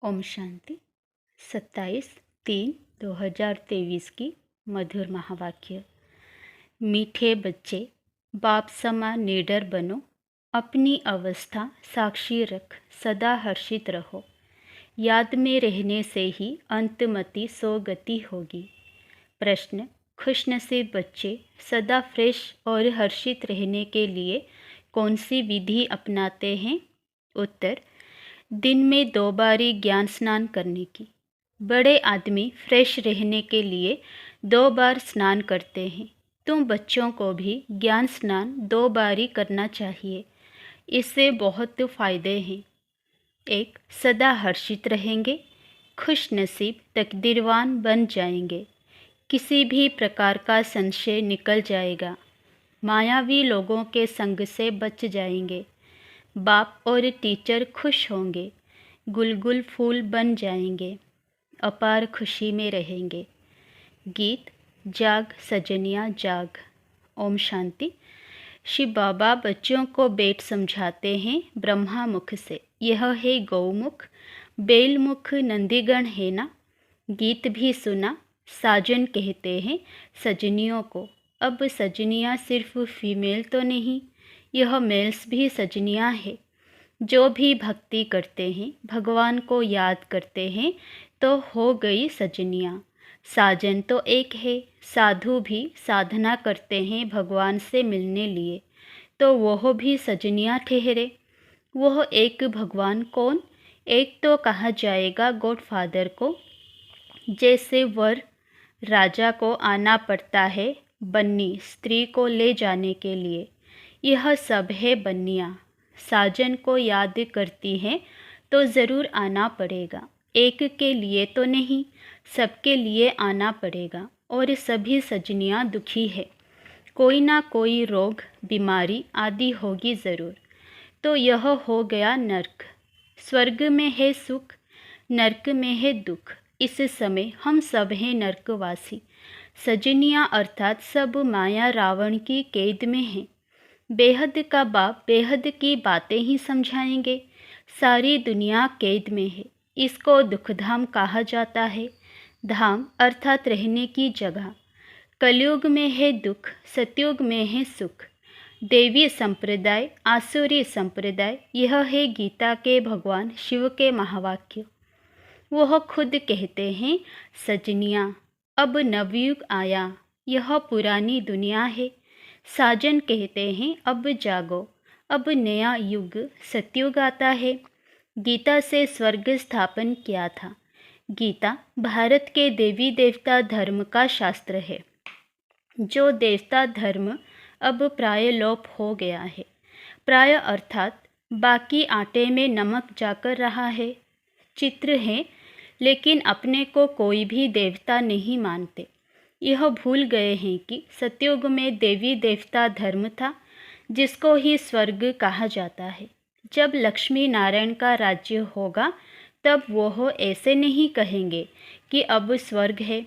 ओम शांति 27/3/2023 की मधुर महावाक्य। मीठे बच्चे, बाप समा निडर बनो, अपनी अवस्था साक्षी रख, सदा हर्षित रहो। याद में रहने से ही अंतमति सोगति होगी। प्रश्न: खुशनसीब बच्चे सदा फ्रेश और हर्षित रहने के लिए कौन सी विधि अपनाते हैं? उत्तर: दिन में 2 बारी ज्ञान स्नान करने की। बड़े आदमी फ्रेश रहने के लिए 2 बार स्नान करते हैं। तुम बच्चों को भी ज्ञान स्नान 2 बारी करना चाहिए। इससे बहुत फ़ायदे हैं। 1. सदा हर्षित रहेंगे, खुश नसीब तकदीरवान बन जाएंगे। किसी भी प्रकार का संशय निकल जाएगा। मायावी लोगों के संग से बच जाएंगे। बाप और टीचर खुश होंगे, गुलगुल फूल बन जाएंगे, अपार खुशी में रहेंगे। गीत: जाग सजनिया जाग। ओम शांति। शिव बाबा बच्चों को बेट समझाते हैं ब्रह्मा मुख से। यह है गौमुख, बेलमुख नंदीगण है ना। गीत भी सुना, साजन कहते हैं सजनियों को। अब सजनियाँ सिर्फ फीमेल तो नहीं, यह मेल्स भी सजनियाँ है। जो भी भक्ति करते हैं, भगवान को याद करते हैं, तो हो गई सजनियाँ। साजन तो एक है। साधु भी साधना करते हैं भगवान से मिलने लिए, तो वह भी सजनियाँ ठहरे। वह एक भगवान कौन? एक तो कहा जाएगा गॉडफादर को। जैसे वर राजा को आना पड़ता है बन्नी स्त्री को ले जाने के लिए, यह सब है बन्नियाँ। साजन को याद करती हैं तो ज़रूर आना पड़ेगा। एक के लिए तो नहीं, सबके लिए आना पड़ेगा। और सभी सजनियाँ दुखी है, कोई ना कोई रोग बीमारी आदि होगी ज़रूर। तो यह हो गया नर्क। स्वर्ग में है सुख, नर्क में है दुख। इस समय हम सब हैं नर्कवासी। सजनियाँ अर्थात सब माया रावण की कैद में हैं। बेहद का बाप बेहद की बातें ही समझाएंगे। सारी दुनिया कैद में है। इसको दुखधाम कहा जाता है। धाम अर्थात रहने की जगह। कलयुग में है दुख, सतयुग में है सुख। देवी संप्रदाय, आसुरी संप्रदाय, यह है गीता के भगवान शिव के महावाक्य। वह खुद कहते हैं सजनियाँ, अब नवयुग आया, यह पुरानी दुनिया है। साजन कहते हैं अब जागो, अब नया युग सतयुग आता है। गीता से स्वर्ग स्थापन किया था। गीता भारत के देवी देवता धर्म का शास्त्र है। जो देवता धर्म अब प्राय लोप हो गया है। प्राय अर्थात बाकी आटे में नमक जाकर रहा है। चित्र है, लेकिन अपने को कोई भी देवता नहीं मानते। यह भूल गए हैं कि सतयुग में देवी देवता धर्म था, जिसको ही स्वर्ग कहा जाता है। जब लक्ष्मी नारायण का राज्य होगा, तब वह ऐसे नहीं कहेंगे कि अब स्वर्ग है।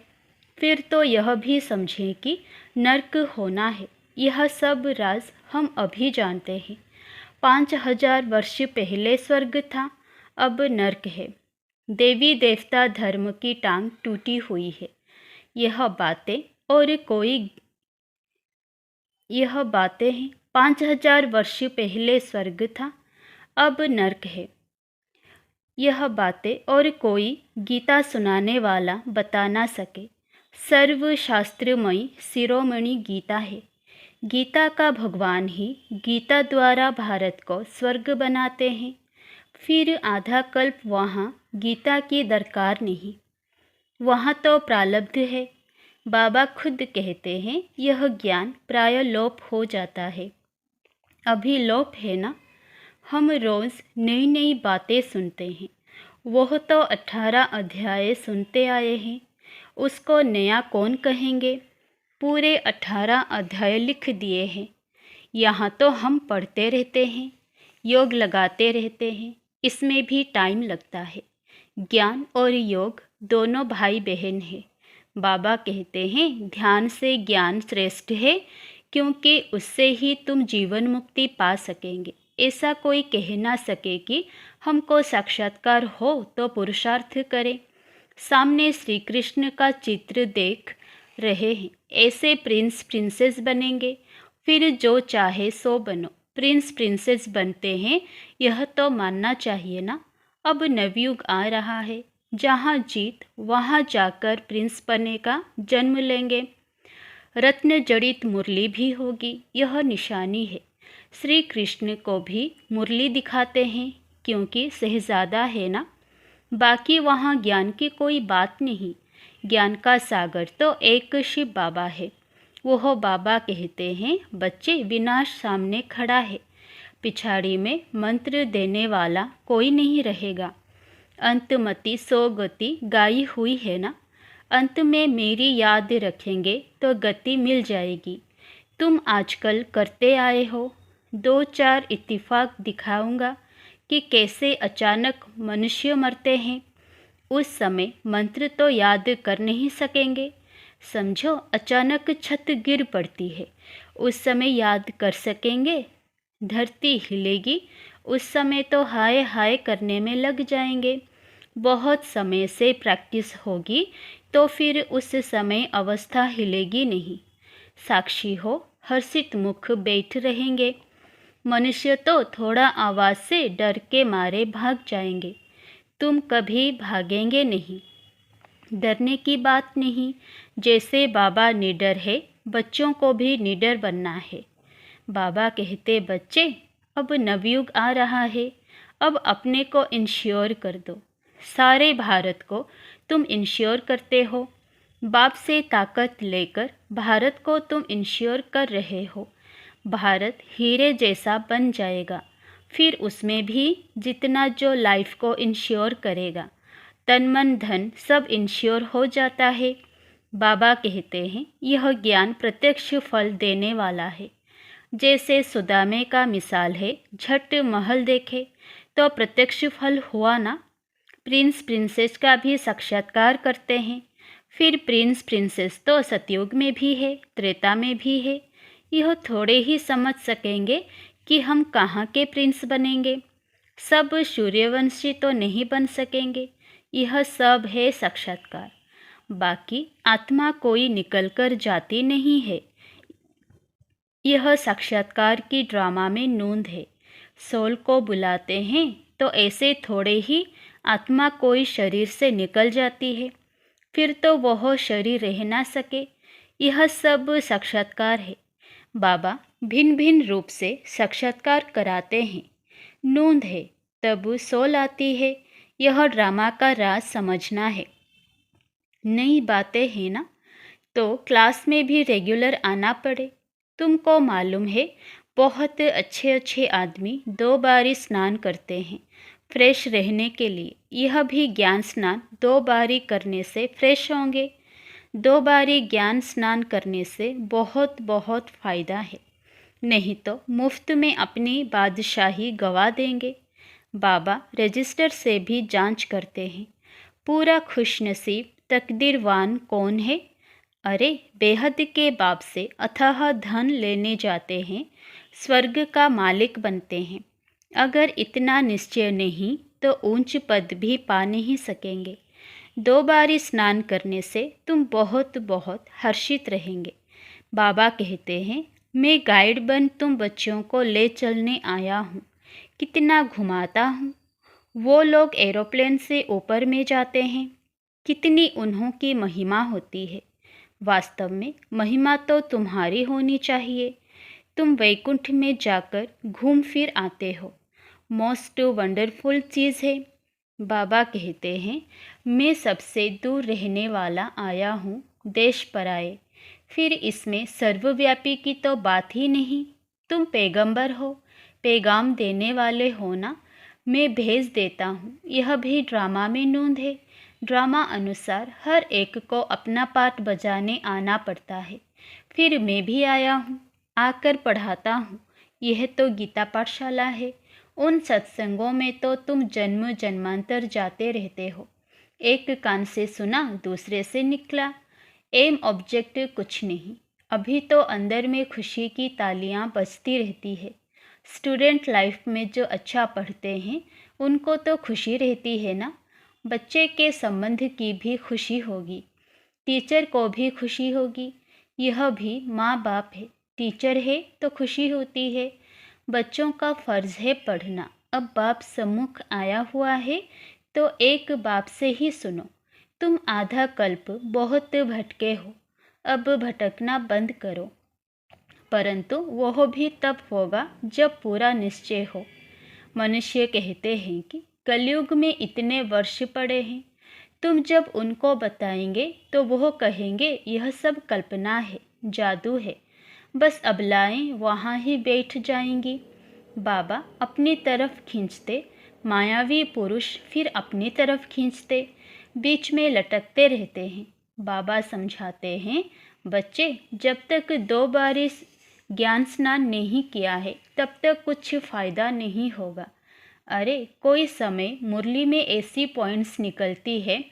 फिर तो यह भी समझें कि नर्क होना है। यह सब राज हम अभी जानते हैं। 5000 वर्ष पहले स्वर्ग था, अब नर्क है। देवी देवता धर्म की टांग टूटी हुई है। यह बातें हैं। 5000 वर्ष पहले स्वर्ग था, अब नर्क है। यह बातें और कोई गीता सुनाने वाला बता ना सके। सर्वशास्त्रमयी शिरोमणि गीता है। गीता का भगवान ही गीता द्वारा भारत को स्वर्ग बनाते हैं। फिर आधा कल्प वहाँ गीता की दरकार नहीं, वहाँ तो प्रारब्ध है। बाबा खुद कहते हैं यह ज्ञान प्राय लोप हो जाता है। अभी लोप है ना। हम रोज़ नई नई बातें सुनते हैं। वह तो 18 अध्याय सुनते आए हैं, उसको नया कौन कहेंगे। पूरे 18 अध्याय लिख दिए हैं। यहाँ तो हम पढ़ते रहते हैं, योग लगाते रहते हैं, इसमें भी टाइम लगता है। ज्ञान और योग दोनों भाई बहन हैं। बाबा कहते हैं ध्यान से ज्ञान श्रेष्ठ है, क्योंकि उससे ही तुम जीवन मुक्ति पा सकेंगे। ऐसा कोई कह ना सके कि हमको साक्षात्कार हो तो पुरुषार्थ करें। सामने श्री कृष्ण का चित्र देख रहे हैं, ऐसे प्रिंस प्रिंसेस बनेंगे। फिर जो चाहे सो बनो, प्रिंस प्रिंसेस बनते हैं, यह तो मानना चाहिए ना। अब नवयुग आ रहा है, जहाँ जीत वहाँ जाकर प्रिंस बने का जन्म लेंगे। रत्न जड़ित मुरली भी होगी, यह निशानी है। श्री कृष्ण को भी मुरली दिखाते हैं, क्योंकि शहजादा है ना। बाकी वहाँ ज्ञान की कोई बात नहीं। ज्ञान का सागर तो एक शिव बाबा है। वह बाबा कहते हैं, बच्चे विनाश सामने खड़ा है, पिछाड़ी में मंत्र देने वाला कोई नहीं रहेगा। अंतमति सो गति गाई हुई है ना। अंत में मेरी याद रखेंगे तो गति मिल जाएगी। तुम आजकल करते आए हो। 2-4 इत्तेफाक दिखाऊंगा कि कैसे अचानक मनुष्य मरते हैं। उस समय मंत्र तो याद कर नहीं सकेंगे। समझो, अचानक छत गिर पड़ती है, उस समय याद कर सकेंगे? धरती हिलेगी, उस समय तो हाय हाय करने में लग जाएंगे। बहुत समय से प्रैक्टिस होगी तो फिर उस समय अवस्था हिलेगी नहीं। साक्षी हो, हर्षित मुख बैठ रहेंगे। मनुष्य तो थोड़ा आवाज़ से डर के मारे भाग जाएंगे। तुम कभी भागेंगे नहीं। डरने की बात नहीं। जैसे बाबा निडर है, बच्चों को भी निडर बनना है। बाबा कहते, बच्चे अब नवयुग आ रहा है, अब अपने को इंश्योर कर दो। सारे भारत को तुम इंश्योर करते हो। बाप से ताकत लेकर भारत को तुम इंश्योर कर रहे हो। भारत हीरे जैसा बन जाएगा। फिर उसमें भी जितना जो लाइफ को इंश्योर करेगा, तन मन धन सब इंश्योर हो जाता है। बाबा कहते हैं, यह ज्ञान प्रत्यक्ष फल देने वाला है। जैसे सुदामे का मिसाल है, झट महल देखे तो प्रत्यक्ष फल हुआ ना। प्रिंस प्रिंसेस का भी साक्षात्कार करते हैं। फिर प्रिंस प्रिंसेस तो सतयुग में भी है, त्रेता में भी है। यह थोड़े ही समझ सकेंगे कि हम कहाँ के प्रिंस बनेंगे। सब सूर्यवंशी तो नहीं बन सकेंगे। यह सब है साक्षात्कार। बाकी आत्मा कोई निकल कर जाती नहीं है। यह साक्षात्कार की ड्रामा में नूंद है। सोल को बुलाते हैं तो ऐसे थोड़े ही आत्मा कोई शरीर से निकल जाती है, फिर तो वह शरीर रह ना सके। यह सब साक्षात्कार है। बाबा भिन्न भिन्न रूप से साक्षात्कार कराते हैं। नूंद है, तब सोल आती है। यह ड्रामा का राज समझना है। नई बातें हैं ना, तो क्लास में भी रेगुलर आना पड़े। तुमको मालूम है, बहुत अच्छे अच्छे आदमी 2 बारी स्नान करते हैं फ्रेश रहने के लिए। यह भी ज्ञान स्नान 2 बारी करने से फ्रेश होंगे। 2 बारी ज्ञान स्नान करने से बहुत बहुत फ़ायदा है। नहीं तो मुफ्त में अपनी बादशाही गवा देंगे। बाबा रजिस्टर से भी जांच करते हैं। पूरा खुशनसीब तकदीरवान कौन है? अरे बेहद के बाप से अथाह धन लेने जाते हैं, स्वर्ग का मालिक बनते हैं। अगर इतना निश्चय नहीं तो ऊंच पद भी पा नहीं सकेंगे। 2 बारी स्नान करने से तुम बहुत बहुत हर्षित रहेंगे। बाबा कहते हैं, मैं गाइड बन तुम बच्चों को ले चलने आया हूँ। कितना घुमाता हूँ। वो लोग एरोप्लेन से ऊपर में जाते हैं, कितनी उन्हों की महिमा होती है। वास्तव में महिमा तो तुम्हारी होनी चाहिए। तुम वैकुंठ में जाकर घूम फिर आते हो। मोस्ट वंडरफुल चीज़ है। बाबा कहते हैं, मैं सबसे दूर रहने वाला आया हूँ, देश पराए। फिर इसमें सर्वव्यापी की तो बात ही नहीं। तुम पैगंबर हो, पैगाम देने वाले हो ना। मैं भेज देता हूँ। यह भी ड्रामा में नूंद है। ड्रामा अनुसार हर एक को अपना पार्ट बजाने आना पड़ता है। फिर मैं भी आया हूँ, आकर पढ़ाता हूँ। यह तो गीता पाठशाला है। उन सत्संगों में तो तुम जन्म जन्मांतर जाते रहते हो। एक कान से सुना, दूसरे से निकला। एम ऑब्जेक्ट कुछ नहीं। अभी तो अंदर में खुशी की तालियां बजती रहती है। स्टूडेंट लाइफ में जो अच्छा पढ़ते हैं उनको तो खुशी रहती है ना। बच्चे के संबंध की भी खुशी होगी, टीचर को भी खुशी होगी। यह भी माँ बाप है, टीचर है तो खुशी होती है। बच्चों का फ़र्ज़ है पढ़ना। अब बाप सम्मुख आया हुआ है तो एक बाप से ही सुनो। तुम आधा कल्प बहुत भटके हो, अब भटकना बंद करो, परंतु वह भी तब होगा जब पूरा निश्चय हो। मनुष्य कहते हैं कि कलयुग में इतने वर्ष पड़े हैं, तुम जब उनको बताएंगे तो वह कहेंगे यह सब कल्पना है, जादू है, बस अबलाएं वहाँ ही बैठ जाएंगी। बाबा अपनी तरफ खींचते, मायावी पुरुष फिर अपनी तरफ खींचते, बीच में लटकते रहते हैं। बाबा समझाते हैं, बच्चे जब तक 2 बार ज्ञान स्नान नहीं किया है तब तक कुछ फ़ायदा नहीं होगा। अरे कोई समय मुरली में ऐसी पॉइंट्स निकलती है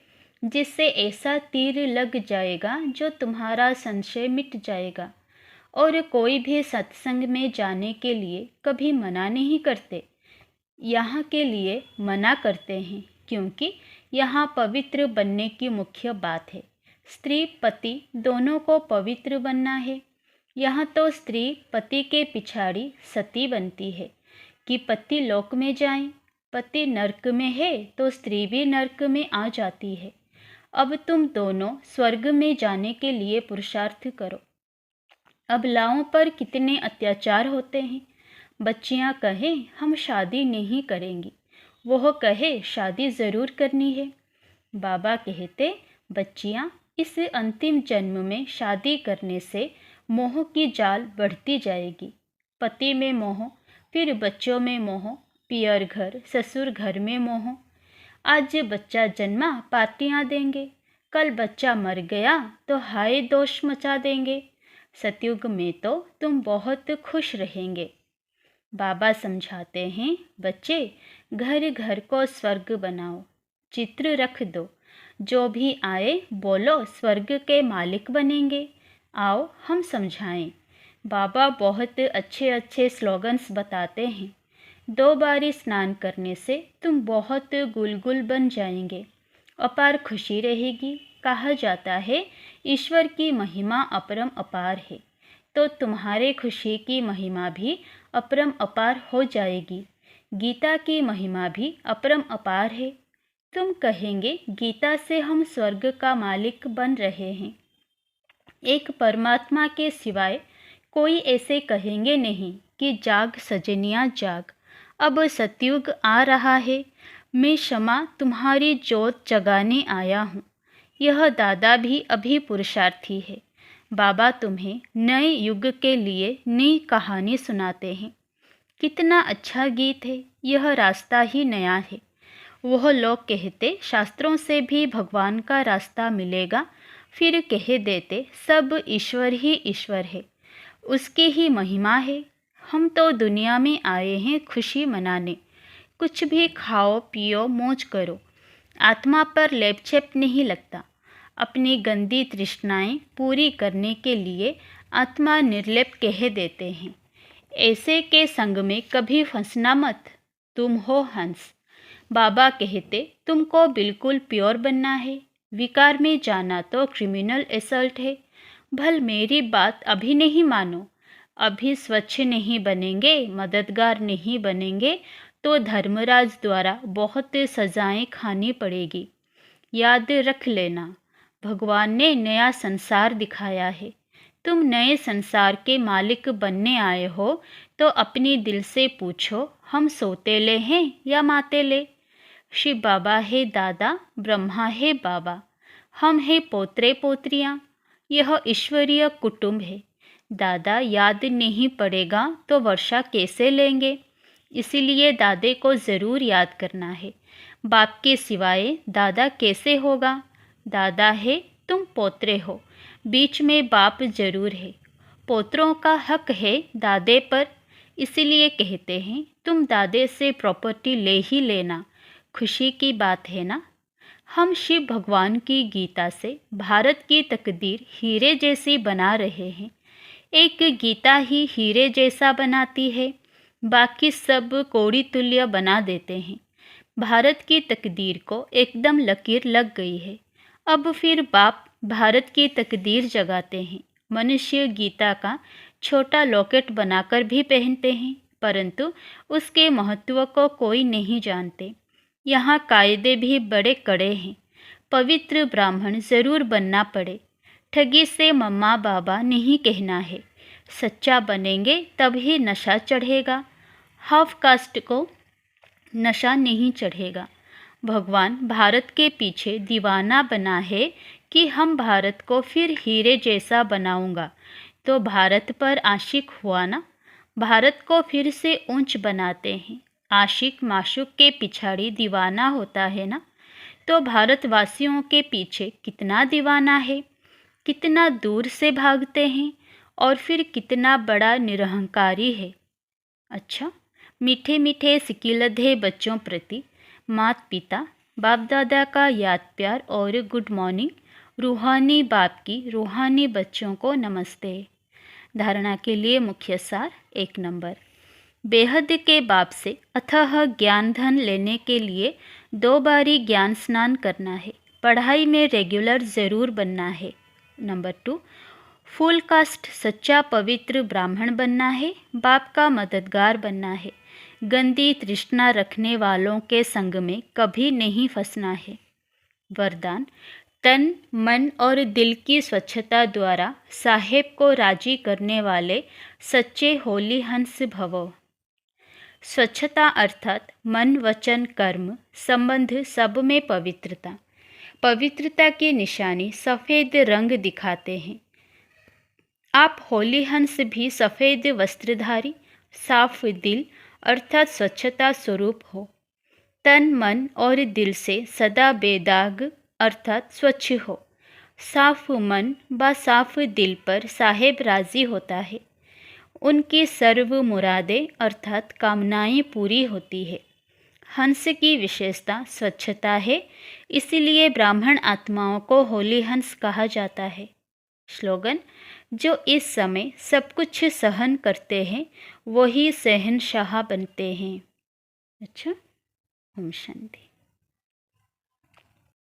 जिससे ऐसा तीर लग जाएगा जो तुम्हारा संशय मिट जाएगा। और कोई भी सत्संग में जाने के लिए कभी मना नहीं करते, यहाँ के लिए मना करते हैं क्योंकि यहाँ पवित्र बनने की मुख्य बात है। स्त्री पति दोनों को पवित्र बनना है। यहाँ तो स्त्री पति के पिछाड़ी सती बनती है कि पति लोक में जाएं। पति नरक में है तो स्त्री भी नरक में आ जाती है। अब तुम दोनों स्वर्ग में जाने के लिए पुरुषार्थ करो। अबलाओं पर कितने अत्याचार होते हैं। बच्चियां कहें हम शादी नहीं करेंगी, वह कहे शादी ज़रूर करनी है। बाबा कहते, बच्चियां इस अंतिम जन्म में शादी करने से मोह की जाल बढ़ती जाएगी। पति में मोह, फिर बच्चों में मोह, पियर घर ससुर घर में मोह। आज बच्चा जन्मा पार्टियां देंगे, कल बच्चा मर गया तो हाय दोष मचा देंगे। सतयुग में तो तुम बहुत खुश रहेंगे। बाबा समझाते हैं, बच्चे घर घर को स्वर्ग बनाओ, चित्र रख दो, जो भी आए बोलो स्वर्ग के मालिक बनेंगे। आओ हम समझाएं। बाबा बहुत अच्छे अच्छे स्लोगन्स बताते हैं। 2 बार स्नान करने से तुम बहुत गुलगुल बन जाएंगे, अपार खुशी रहेगी। कहा जाता है ईश्वर की महिमा अपरम अपार है, तो तुम्हारे खुशी की महिमा भी अपरम अपार हो जाएगी। गीता की महिमा भी अपरम अपार है। तुम कहेंगे गीता से हम स्वर्ग का मालिक बन रहे हैं। एक परमात्मा के सिवाय कोई ऐसे कहेंगे नहीं कि जाग सजनियाँ जाग, अब सतयुग आ रहा है, मैं क्षमा तुम्हारी जोत जगाने आया हूँ। यह दादा भी अभी पुरुषार्थी है। बाबा तुम्हें नए युग के लिए नई कहानी सुनाते हैं। कितना अच्छा गीत है, यह रास्ता ही नया है। वह लोग कहते शास्त्रों से भी भगवान का रास्ता मिलेगा, फिर कह देते सब ईश्वर ही ईश्वर है, उसकी ही महिमा है। हम तो दुनिया में आए हैं खुशी मनाने। कुछ भी खाओ पियो मौज करो, आत्मा पर लेपछेप नहीं लगता। अपनी गंदी तृष्णाएं पूरी करने के लिए आत्मा निर्लेप कह देते हैं। ऐसे के संग में कभी फंसना मत, तुम हो हंस। बाबा कहते तुमको बिल्कुल प्योर बनना है, विकार में जाना तो क्रिमिनल असल्ट है। भल मेरी बात अभी नहीं मानो, अभी स्वच्छ नहीं बनेंगे, मददगार नहीं बनेंगे तो धर्मराज द्वारा बहुत सजाएं खानी पड़ेगी। याद रख लेना, भगवान ने नया संसार दिखाया है। तुम नए संसार के मालिक बनने आए हो तो अपनी दिल से पूछो, हम सौतेले हैं या मातेले? शिव बाबा है दादा, ब्रह्मा है बाबा, हम हैं पोतरे पोत्रियाँ। यह ईश्वरीय कुटुंब है। दादा याद नहीं पड़ेगा तो वर्षा कैसे लेंगे? इसीलिए दादे को ज़रूर याद करना है। बाप के सिवाय दादा कैसे होगा? दादा है, तुम पोतरे हो, बीच में बाप जरूर है। पोतरों का हक है दादे पर, इसीलिए कहते हैं तुम दादे से प्रॉपर्टी ले ही लेना। खुशी की बात है ना। हम शिव भगवान की गीता से भारत की तकदीर हीरे जैसी बना रहे हैं। एक गीता ही हीरे जैसा बनाती है, बाकी सब कौड़ी तुल्य बना देते हैं। भारत की तकदीर को एकदम लकीर लग गई है। अब फिर बाप भारत की तकदीर जगाते हैं। मनुष्य गीता का छोटा लॉकेट बनाकर भी पहनते हैं, परंतु उसके महत्व को कोई नहीं जानते। यहाँ कायदे भी बड़े कड़े हैं। पवित्र ब्राह्मण ज़रूर बनना पड़े। ठगी से मम्मा बाबा नहीं कहना है। सच्चा बनेंगे तभी नशा चढ़ेगा। हाफ कास्ट को नशा नहीं चढ़ेगा। भगवान भारत के पीछे दीवाना बना है कि हम भारत को फिर हीरे जैसा बनाऊंगा। तो भारत पर आशिक हुआ ना। भारत को फिर से ऊंच बनाते हैं। आशिक माशूक के पिछाड़ी दीवाना होता है ना। तो भारतवासियों के पीछे कितना दीवाना है, कितना दूर से भागते हैं और फिर कितना बड़ा निरहंकारी है। अच्छा, मीठे मीठे सिकिलधे बच्चों प्रति माता पिता बाप दादा का याद प्यार और गुड मॉर्निंग। रूहानी बाप की रूहानी बच्चों को नमस्ते। धारणा के लिए मुख्य सार 1 नंबर। बेहद के बाप से अथाह ज्ञान धन लेने के लिए 2 बारी ज्ञान स्नान करना है। पढ़ाई में रेगुलर ज़रूर बनना है। नंबर 2, फुल कास्ट सच्चा पवित्र ब्राह्मण बनना है। बाप का मददगार बनना है। गंदी तृष्णा रखने वालों के संग में कभी नहीं फंसना है। वरदान, तन मन और दिल की स्वच्छता द्वारा साहेब को राजी करने वाले सच्चे होली हंस भवो। स्वच्छता अर्थात मन वचन कर्म संबंध सब में पवित्रता। पवित्रता की निशानी सफ़ेद रंग दिखाते हैं। आप होली हंस भी सफ़ेद वस्त्रधारी साफ दिल अर्थात स्वच्छता स्वरूप हो। तन मन और दिल से सदा बेदाग अर्थात स्वच्छ हो। साफ मन व साफ दिल पर साहेब राजी होता है। उनकी सर्व मुरादें अर्थात कामनाएं पूरी होती है। हंस की विशेषता स्वच्छता है, इसलिए ब्राह्मण आत्माओं को होली हंस कहा जाता है। स्लोगन, जो इस समय सब कुछ सहन करते हैं वही शहंशाह बनते हैं। अच्छा, ओम शांति।